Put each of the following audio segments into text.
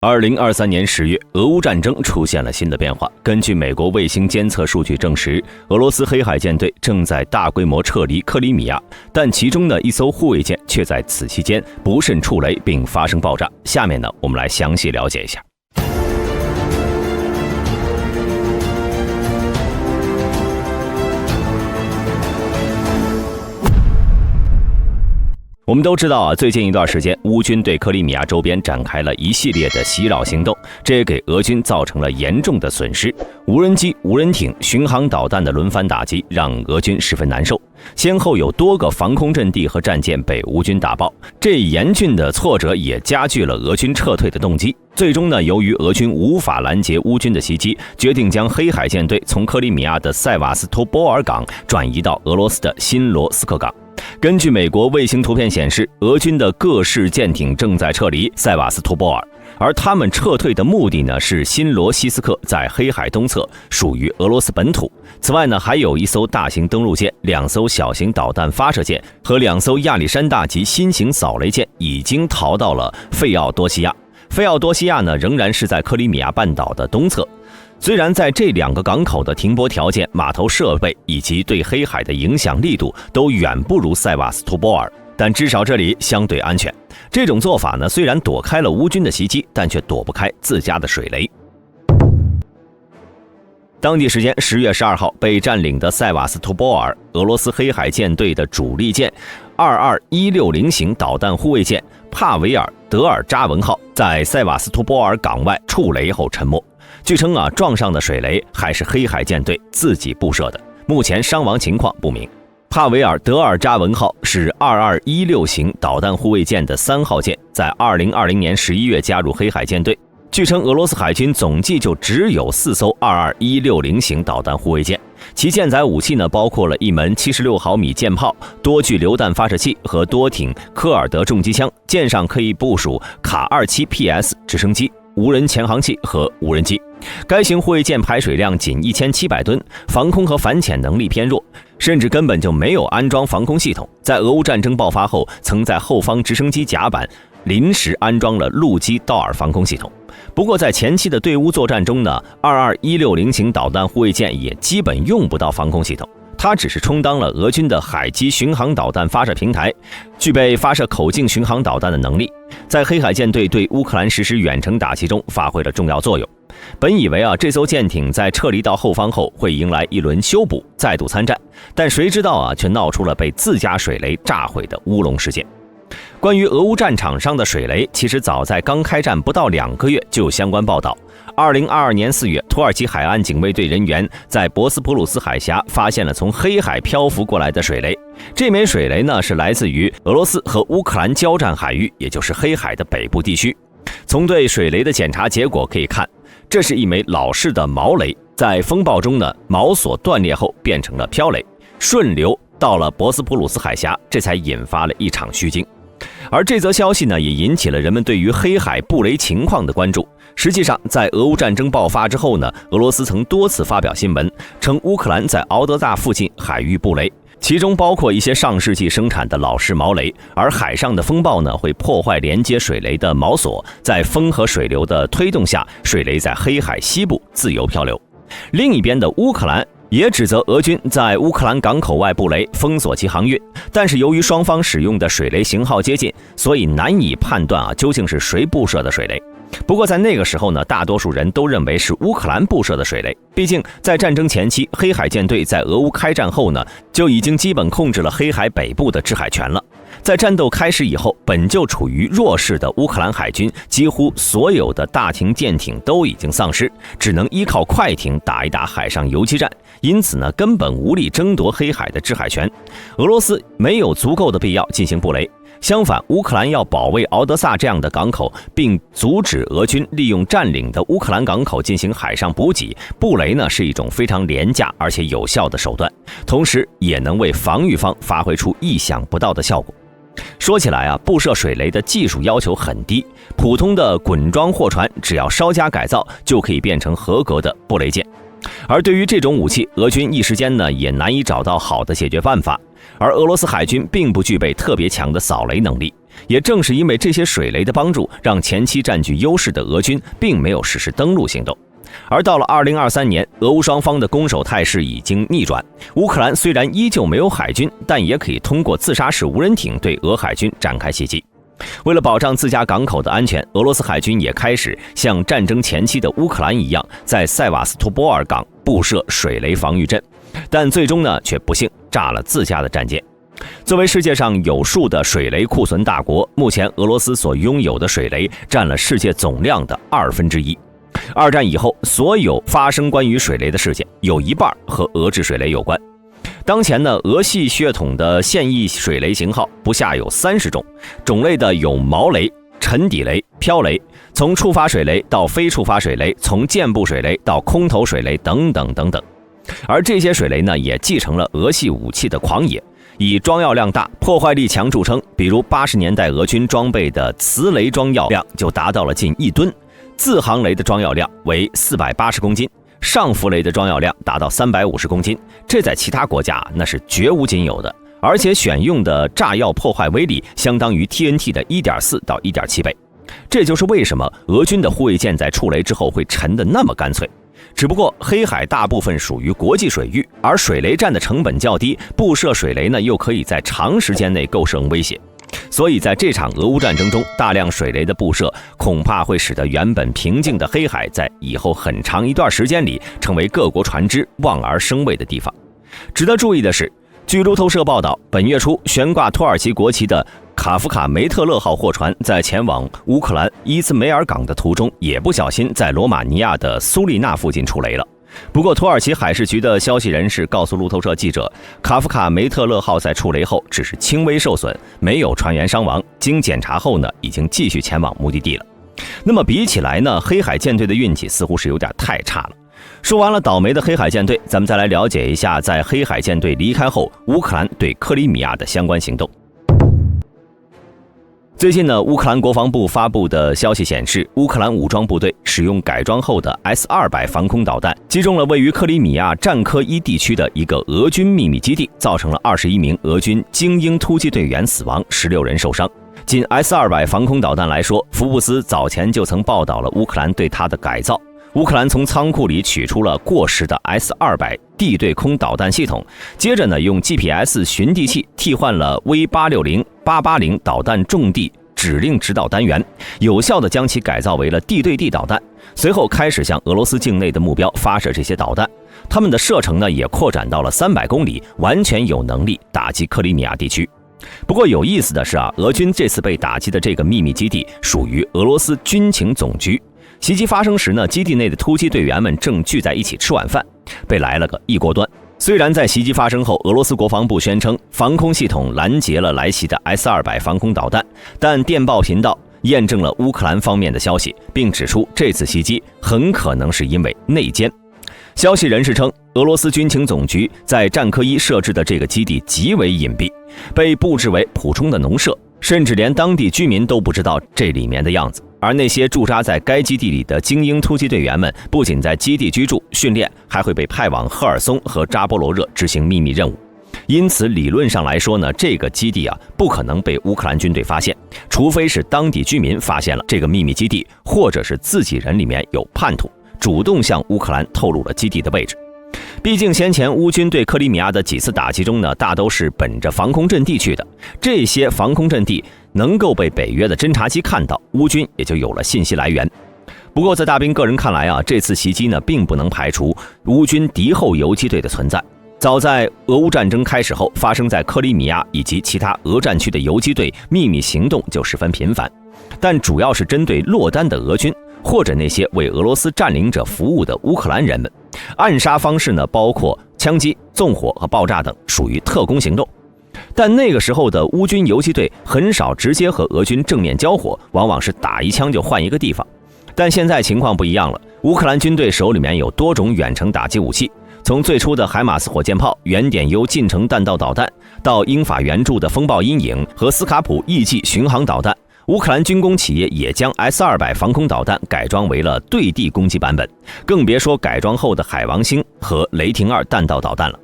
2023年10月，俄乌战争出现了新的变化。根据美国卫星监测数据证实，俄罗斯黑海舰队正在大规模撤离克里米亚，但其中的一艘护卫舰却在此期间不慎触雷并发生爆炸。下面呢，我们来详细了解一下。我们都知道最近一段时间，乌军对克里米亚周边展开了一系列的袭扰行动，这也给俄军造成了严重的损失。无人机、无人艇、巡航导弹的轮番打击，让俄军十分难受。先后有多个防空阵地和战舰被乌军打爆，这严峻的挫折也加剧了俄军撤退的动机。最终呢，由于俄军无法拦截乌军的袭击，决定将黑海舰队从克里米亚的塞瓦斯托波尔港转移到俄罗斯的新罗斯克港。根据美国卫星图片显示，俄军的各式舰艇正在撤离塞瓦斯托波尔，而他们撤退的目的呢是新罗西斯克，在黑海东侧，属于俄罗斯本土。此外呢，还有一艘大型登陆舰、2艘小型导弹发射舰和2艘亚历山大级新型扫雷舰已经逃到了费奥多西亚。费奥多西亚呢，仍然是在克里米亚半岛的东侧。虽然在这2个港口的停泊条件、码头设备以及对黑海的影响力度都远不如塞瓦斯托波尔，但至少这里相对安全。这种做法呢，虽然躲开了乌军的袭击，但却躲不开自家的水雷。当地时间10月12号，被占领的塞瓦斯托波尔，俄罗斯黑海舰队的主力舰22160型导弹护卫舰帕维尔德尔扎文号在塞瓦斯托波尔港外触雷后沉没。据称撞上的水雷还是黑海舰队自己布设的，目前伤亡情况不明。帕维尔德尔扎文号是2216型导弹护卫舰的3号舰，在2020年11月加入黑海舰队。据称，俄罗斯海军总计就只有4艘22160型导弹护卫舰，其舰载武器呢，包括了一门76毫米舰炮、多具榴弹发射器和多挺科尔德重机枪，舰上可以部署卡27PS 直升机、无人潜航器和无人机。该型护卫舰排水量仅1700吨，防空和反潜能力偏弱，甚至根本就没有安装防空系统。在俄乌战争爆发后，曾在后方直升机甲板临时安装了陆基道尔防空系统。不过在前期的对乌作战中呢，22160型导弹护卫舰也基本用不到防空系统，它只是充当了俄军的海基巡航导弹发射平台，具备发射口径巡航导弹的能力，在黑海舰队对乌克兰实施远程打击中发挥了重要作用。本以为这艘舰艇在撤离到后方后会迎来一轮修补，再度参战，但谁知道却闹出了被自家水雷炸毁的乌龙事件。关于俄乌战场上的水雷，其实早在刚开战不到2个月就有相关报道。2022年4月，土耳其海岸警卫队人员在博斯普鲁斯海峡发现了从黑海漂浮过来的水雷。这枚水雷呢，是来自于俄罗斯和乌克兰交战海域，也就是黑海的北部地区。从对水雷的检查结果可以看，这是一枚老式的锚雷，在风暴中呢，锚索断裂后变成了漂雷，顺流到了博斯普鲁斯海峡，这才引发了一场虚惊。而这则消息呢，也引起了人们对于黑海布雷情况的关注。实际上，在俄乌战争爆发之后呢，俄罗斯曾多次发表新闻，称乌克兰在敖德萨附近海域布雷，其中包括一些上世纪生产的老式锚雷。而海上的风暴呢，会破坏连接水雷的锚索，在风和水流的推动下，水雷在黑海西部自由漂流。另一边的乌克兰也指责俄军在乌克兰港口外布雷，封锁其航运，但是由于双方使用的水雷型号接近，所以难以判断究竟是谁布设的水雷。不过在那个时候呢，大多数人都认为是乌克兰布设的水雷，毕竟在战争前期，黑海舰队在俄乌开战后呢，就已经基本控制了黑海北部的制海权了。在战斗开始以后，本就处于弱势的乌克兰海军，几乎所有的大型舰艇都已经丧失，只能依靠快艇打一打海上游击战，因此呢，根本无力争夺黑海的制海权。俄罗斯没有足够的必要进行布雷。相反，乌克兰要保卫敖德萨这样的港口，并阻止俄军利用占领的乌克兰港口进行海上补给，布雷呢是一种非常廉价而且有效的手段，同时也能为防御方发挥出意想不到的效果。说起来布设水雷的技术要求很低，普通的滚装货船只要稍加改造就可以变成合格的布雷舰。而对于这种武器，俄军一时间呢也难以找到好的解决办法。而俄罗斯海军并不具备特别强的扫雷能力，也正是因为这些水雷的帮助，让前期占据优势的俄军并没有实施登陆行动。而到了2023年，俄乌双方的攻守态势已经逆转。乌克兰虽然依旧没有海军，但也可以通过自杀式无人艇对俄海军展开袭击。为了保障自家港口的安全，俄罗斯海军也开始像战争前期的乌克兰一样，在塞瓦斯托波尔港布设水雷防御阵，但最终呢，却不幸炸了自家的战舰。作为世界上有数的水雷库存大国，目前俄罗斯所拥有的水雷占了世界总量的1/2。二战以后，所有发生关于水雷的事件，有一半和俄制水雷有关。当前呢，俄系血统的现役水雷型号不下有30种，种类的有锚雷、沉底雷、飘雷，从触发水雷到非触发水雷，从箭步水雷到空投水雷等等等等。而这些水雷呢，也继承了俄系武器的狂野，以装药量大、破坏力强著称。比如80年代俄军装备的磁雷装药量就达到了近1吨，自航雷的装药量为480公斤，上浮雷的装药量达到350公斤，这在其他国家那是绝无仅有的。而且选用的炸药破坏威力相当于 TNT 的1.4到1.7倍。这就是为什么俄军的护卫舰在触雷之后会沉得那么干脆。只不过黑海大部分属于国际水域，而水雷战的成本较低，布设水雷呢又可以在长时间内构成威胁。所以在这场俄乌战争中，大量水雷的布设恐怕会使得原本平静的黑海在以后很长一段时间里成为各国船只望而生畏的地方。值得注意的是，据路透社报道，本月初悬挂土耳其国旗的卡夫卡梅特勒号货船在前往乌克兰伊兹梅尔港的途中，也不小心在罗马尼亚的苏利纳附近触雷了。不过土耳其海事局的消息人士告诉路透社记者，卡夫卡梅特勒号在触雷后只是轻微受损，没有船员伤亡，经检查后呢，已经继续前往目的地了。那么比起来呢，黑海舰队的运气似乎是有点太差了。说完了倒霉的黑海舰队，咱们再来了解一下在黑海舰队离开后，乌克兰对克里米亚的相关行动。最近呢，乌克兰国防部发布的消息显示，乌克兰武装部队使用改装后的 S-200防空导弹，击中了位于克里米亚战科伊地区的一个俄军秘密基地，造成了21名俄军精英突击队员死亡，16人受伤。仅 S-200防空导弹来说，福布斯早前就曾报道了乌克兰对它的改造。乌克兰从仓库里取出了过时的 S-200地对空导弹系统，接着呢，用 GPS 寻地器替换了 V860、880导弹重地指令指导单元，有效地将其改造为了地对地导弹。随后开始向俄罗斯境内的目标发射这些导弹，它们的射程呢也扩展到了300公里，完全有能力打击克里米亚地区。不过有意思的是啊，俄军这次被打击的这个秘密基地属于俄罗斯军情总局。袭击发生时呢，基地内的突击队员们正聚在一起吃晚饭，被来了个一锅端。虽然在袭击发生后，俄罗斯国防部宣称防空系统拦截了来袭的 S-200防空导弹，但电报频道验证了乌克兰方面的消息，并指出这次袭击很可能是因为内奸。消息人士称，俄罗斯军情总局在战科伊设置的这个基地极为隐蔽，被布置为普通的农舍，甚至连当地居民都不知道这里面的样子。而那些驻扎在该基地里的精英突击队员们，不仅在基地居住训练，还会被派往赫尔松和扎波罗热执行秘密任务。因此理论上来说呢，这个基地不可能被乌克兰军队发现，除非是当地居民发现了这个秘密基地，或者是自己人里面有叛徒，主动向乌克兰透露了基地的位置。毕竟先前乌军对克里米亚的几次打击中呢，大都是本着防空阵地去的，这些防空阵地能够被北约的侦察机看到，乌军也就有了信息来源。不过在大兵个人看来这次袭击呢，并不能排除乌军敌后游击队的存在。早在俄乌战争开始后，发生在克里米亚以及其他俄战区的游击队秘密行动就十分频繁，但主要是针对落单的俄军或者那些为俄罗斯占领者服务的乌克兰人们。暗杀方式呢，包括枪击、纵火和爆炸等，属于特工行动。但那个时候的乌军游击队很少直接和俄军正面交火，往往是打一枪就换一个地方。但现在情况不一样了，乌克兰军队手里面有多种远程打击武器，从最初的海马斯火箭炮、原点 U 近程弹道导弹，到英法援助的风暴阴影和斯卡普 E-G 巡航导弹，乌克兰军工企业也将 S-200防空导弹改装为了对地攻击版本，更别说改装后的海王星和雷霆2弹道导弹了。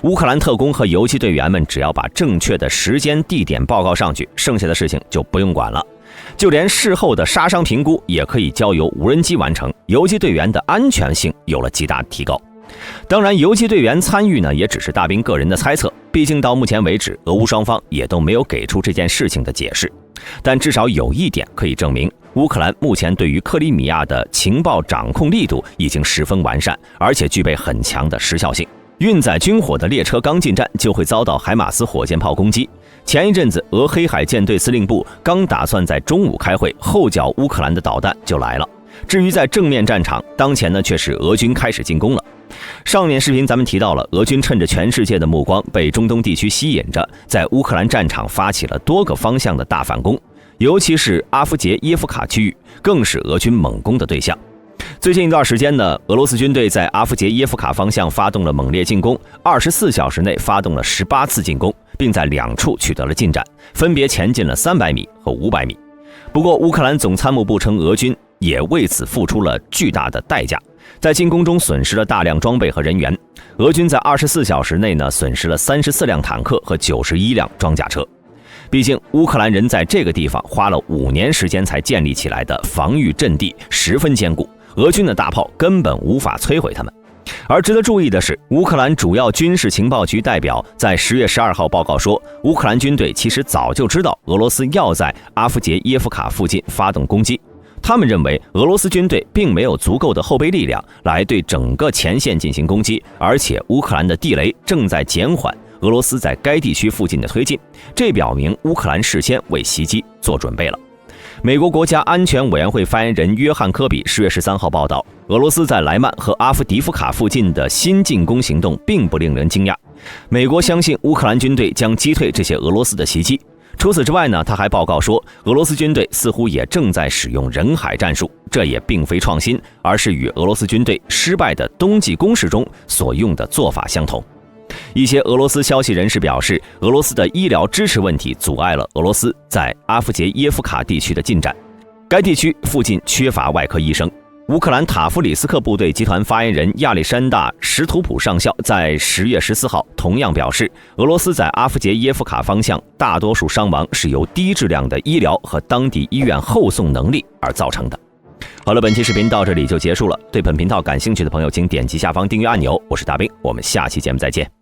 乌克兰特工和游击队员们只要把正确的时间、地点报告上去，剩下的事情就不用管了。就连事后的杀伤评估也可以交由无人机完成，游击队员的安全性有了极大的提高。当然，游击队员参与呢，也只是大兵个人的猜测，毕竟到目前为止，俄乌双方也都没有给出这件事情的解释。但至少有一点可以证明，乌克兰目前对于克里米亚的情报掌控力度已经十分完善，而且具备很强的时效性。运载军火的列车刚进站，就会遭到海马斯火箭炮攻击。前一阵子，俄黑海舰队司令部刚打算在中午开会，后脚乌克兰的导弹就来了。至于在正面战场，当前呢却是俄军开始进攻了。上面视频咱们提到了，俄军趁着全世界的目光被中东地区吸引着，在乌克兰战场发起了多个方向的大反攻，尤其是阿夫杰耶夫卡区域，更是俄军猛攻的对象。最近一段时间呢，俄罗斯军队在阿夫杰耶夫卡方向发动了猛烈进攻，24小时内发动了18次进攻，并在2处取得了进展，分别前进了300米和500米。不过，乌克兰总参谋部称，俄军也为此付出了巨大的代价，在进攻中损失了大量装备和人员。俄军在24小时内呢，损失了34辆坦克和91辆装甲车。毕竟，乌克兰人在这个地方花了5年时间才建立起来的防御阵地十分坚固，俄军的大炮根本无法摧毁他们。而值得注意的是，乌克兰主要军事情报局代表在10月12号报告说，乌克兰军队其实早就知道俄罗斯要在阿夫杰耶夫卡附近发动攻击。他们认为俄罗斯军队并没有足够的后备力量来对整个前线进行攻击，而且乌克兰的地雷正在减缓俄罗斯在该地区附近的推进，这表明乌克兰事先为袭击做准备了。美国国家安全委员会发言人约翰·科比10月13号报道，俄罗斯在莱曼和阿夫迪夫卡附近的新进攻行动并不令人惊讶，美国相信乌克兰军队将击退这些俄罗斯的袭击。除此之外呢，他还报告说，俄罗斯军队似乎也正在使用人海战术，这也并非创新，而是与俄罗斯军队失败的冬季攻势中所用的做法相同。一些俄罗斯消息人士表示，俄罗斯的医疗支持问题阻碍了俄罗斯在阿夫杰耶夫卡地区的进展，该地区附近缺乏外科医生。乌克兰塔夫里斯克部队集团发言人亚历山大·什图普上校在10月14号同样表示，俄罗斯在阿夫杰耶夫卡方向大多数伤亡是由低质量的医疗和当地医院后送能力而造成的。好了，本期视频到这里就结束了。对本频道感兴趣的朋友，请点击下方订阅按钮。我是大兵，我们下期节目再见。